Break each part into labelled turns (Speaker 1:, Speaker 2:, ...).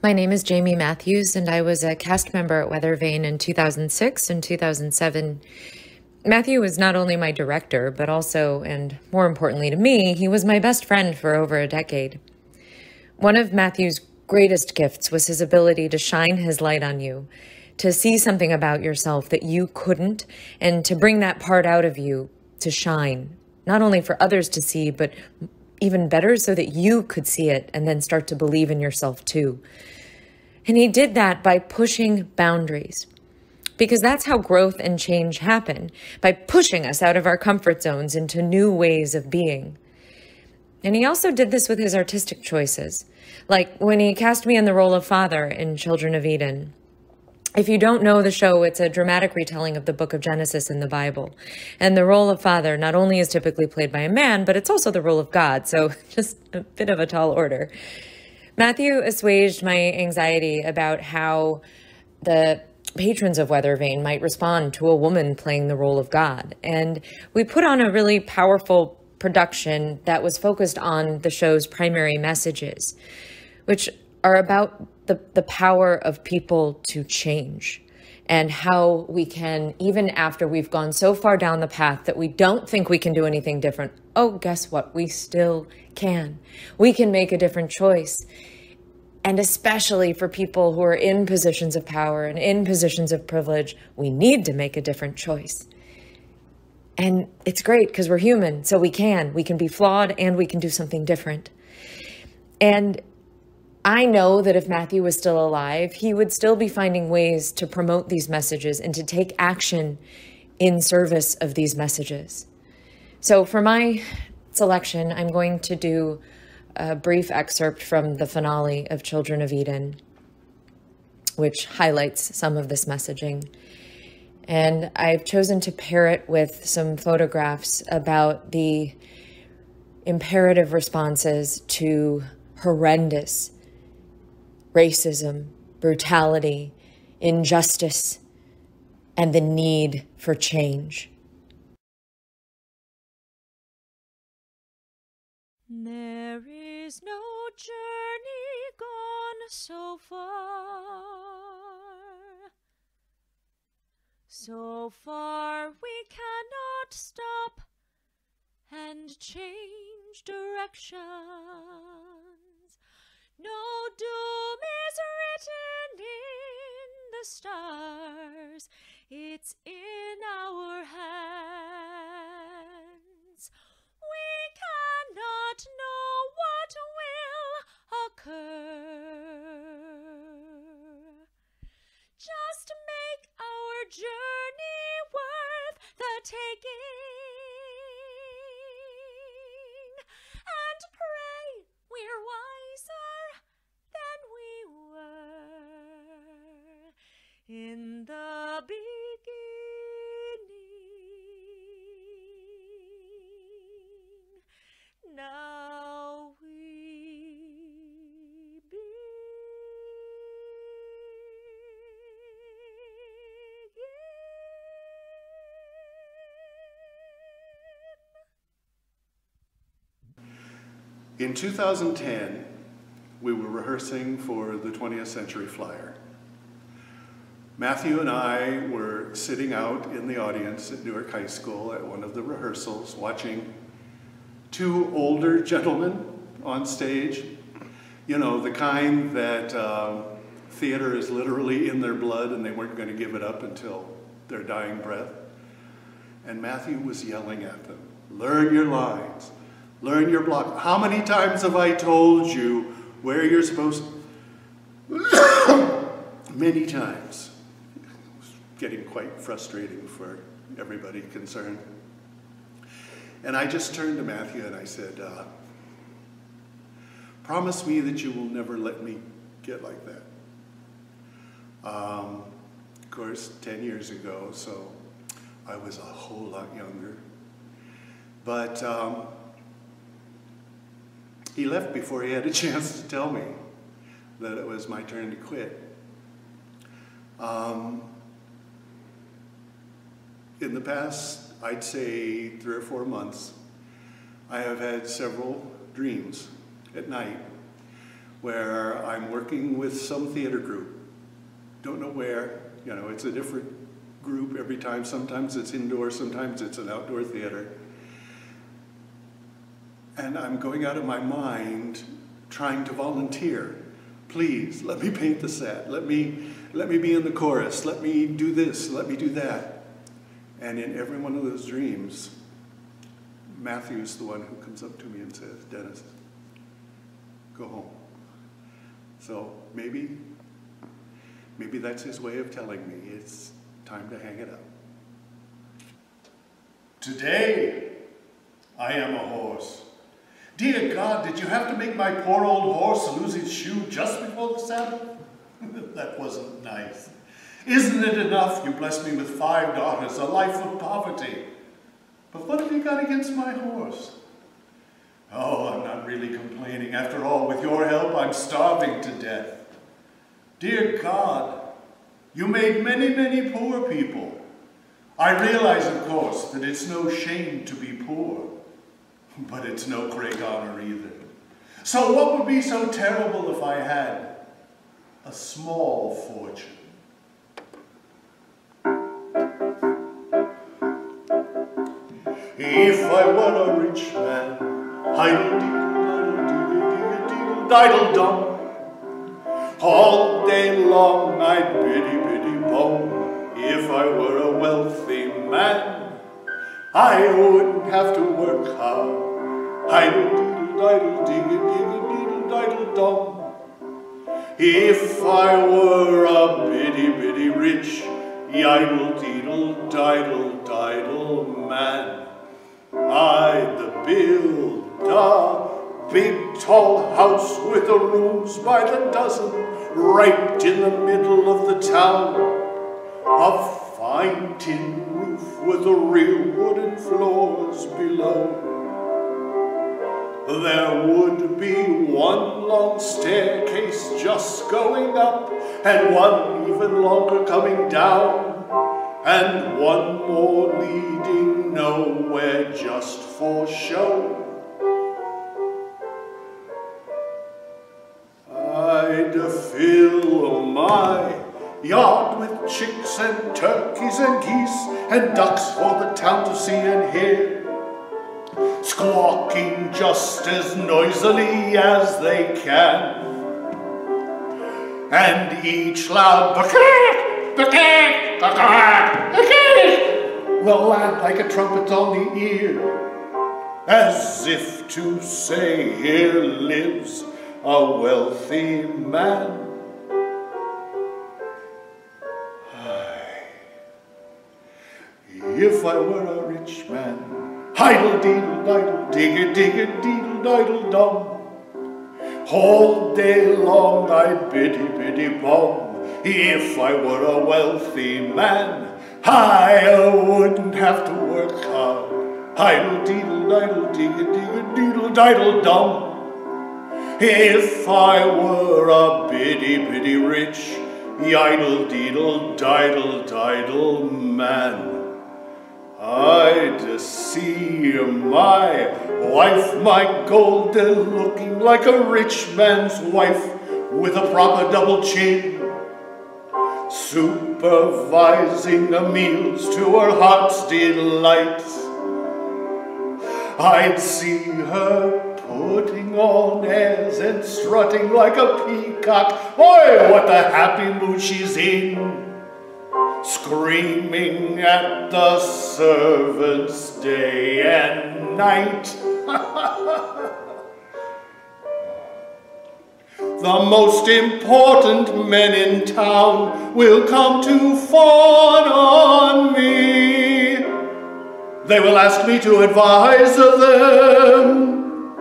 Speaker 1: My name is Jamie Matthews, and I was a cast member at Weathervane in 2006 and 2007. Matthew was not only my director, but also, and more importantly to me, he was my best friend for over a decade. One of Matthew's greatest gifts was his ability to shine his light on you, to see something about yourself that you couldn't, and to bring that part out of you to shine, not only for others to see, but even better so that you could see it and then start to believe in yourself too. And he did that by pushing boundaries, because that's how growth and change happen, by pushing us out of our comfort zones into new ways of being. And he also did this with his artistic choices, like when he cast me in the role of father in Children of Eden. If you don't know the show, it's a dramatic retelling of the book of Genesis in the Bible. And the role of father not only is typically played by a man, but it's also the role of God, so just a bit of a tall order. Matthew assuaged my anxiety about how the patrons of Weathervane might respond to a woman playing the role of God. And we put on a really powerful production that was focused on the show's primary messages, which are about the power of people to change, and how we can, even after we've gone so far down the path that we don't think we can do anything different, oh, guess what? We still can. We can make a different choice. And especially for people who are in positions of power and in positions of privilege, we need to make a different choice. And it's great because we're human, so we can be flawed and we can do something different. And I know that if Matthew was still alive, he would still be finding ways to promote these messages and to take action in service of these messages. So for my selection, I'm going to do a brief excerpt from the finale of Children of Eden, which highlights some of this messaging. And I've chosen to pair it with some photographs about the imperative responses to horrendous racism, brutality, injustice, and the need for change.
Speaker 2: There is no journey gone so far we cannot stop and change directions. No doom is written in the stars, it's in our hands. We cannot know what will occur. Just make our journey worth the taking, and pray we're wiser than we were in the beginning. Now we begin.
Speaker 3: In 2010, we were rehearsing for the 20th Century Flyer. Matthew and I were sitting out in the audience at Newark High School at one of the rehearsals, watching two older gentlemen on stage. You know, the kind that theater is literally in their blood and they weren't going to give it up until their dying breath. And Matthew was yelling at them, "Learn your lines. Learn your block. How many times have I told you where you're supposed to?" Many times. It was getting quite frustrating for everybody concerned. And I just turned to Matthew and I said, promise me that you will never let me get like that. Of course, 10 years ago, so I was a whole lot younger. But he left before he had a chance to tell me that it was my turn to quit. In the past, I'd say 3 or 4 months, I have had several dreams at night where I'm working with some theater group. Don't know where, you know, it's a different group every time. Sometimes it's indoor, sometimes it's an outdoor theater. And I'm going out of my mind trying to volunteer. Please, let me paint the set. Let me be in the chorus. Let me do this. Let me do that. And in every one of those dreams, Matthew's the one who comes up to me and says, Dennis, go home. So maybe that's his way of telling me it's time to hang it up. Today, I am a horse. Dear God, did you have to make my poor old horse lose his shoe just before the Sabbath? That wasn't nice. Isn't it enough you blessed me with 5 daughters, a life of poverty? But what have you got against my horse? Oh, I'm not really complaining. After all, with your help, I'm starving to death. Dear God, you made many, many poor people. I realize, of course, that it's no shame to be poor. But it's no great honor either. So what would be so terrible if I had a small fortune? If I were a rich man, idle-diddle-diddle-diddle-diddle-dum, all day long I'd biddy-biddy-bum. If I were a wealthy man, I wouldn't have to work hard. Idle-diddle-diddle-diddle-diddle-diddle-dum. If I were a bitty-bitty rich, idle-diddle-diddle-diddle man, I'd build a big tall house with the rooms by the dozen, right in the middle of the town. A fine tin roof with the real wooden floors below. There would be one long staircase just going up, and one even longer coming down, and one more leading nowhere just for show. I'd fill my yard with chicks and turkeys and geese and ducks for the town to see and hear, squawking just as noisily as they can, and each loud ba-kak, ba-kak, ba-kak, ba-kak will land like a trumpet on the ear, as if to say, here lives a wealthy man. If I were a rich man, idle-diddle-diddle-digger-digger-diddle-diddle-dum, all day long I'd biddy-biddy-bum. If I were a wealthy man, I wouldn't have to work hard. Idle-diddle-diddle-digger-digger-diddle-diddle-dum. If I were a bitty-bitty rich, idle-diddle-diddle-diddle man, I'd see my wife, my golden, looking like a rich man's wife with a proper double chin, supervising the meals to her heart's delight. I'd see her putting on airs and strutting like a peacock. Oi, what a happy mood she's in, screaming at the servants day and night. The most important men in town will come to fawn on me. They will ask me to advise them,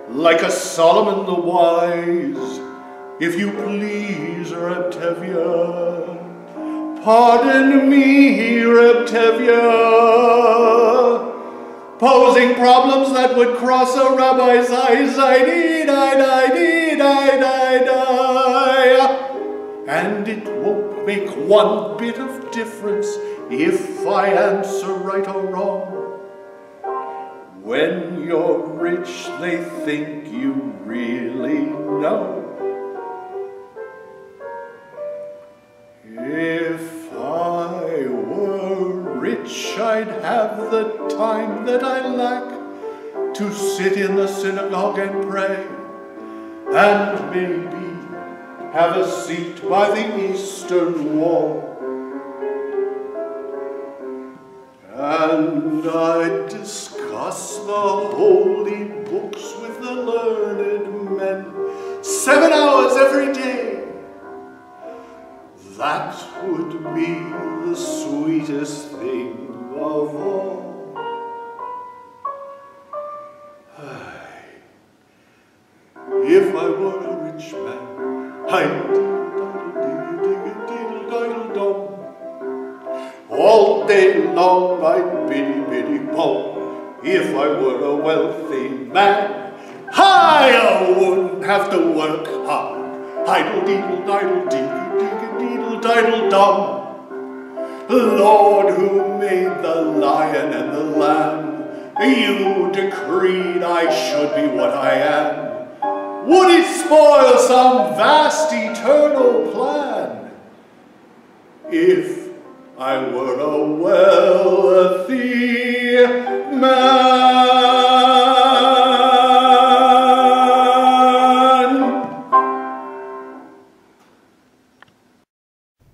Speaker 3: like a Solomon the Wise. If you please, Reptevia, pardon me, Reptevia, posing problems that would cross a rabbi's eyes. And it won't make one bit of difference if I answer right or wrong. When you're rich, they think you really know. rich, I'd have the time that I lack to sit in the synagogue and pray, and maybe have a seat by the eastern wall. And I'd discuss the holy books with the learned men 7 hours every day. That would be the sweetest thing of all. If I were a rich man, I'd diddle-diddle-diddle-dom. All day long I'd biddy-biddy-bom. If I were a wealthy man, I wouldn't have to work hard. Idle-diddle-diddle-diddle-diddle-dum. Lord, who made the lion and the lamb, you decreed I should be what I am. Would it spoil some vast eternal plan if I were a wealthy man?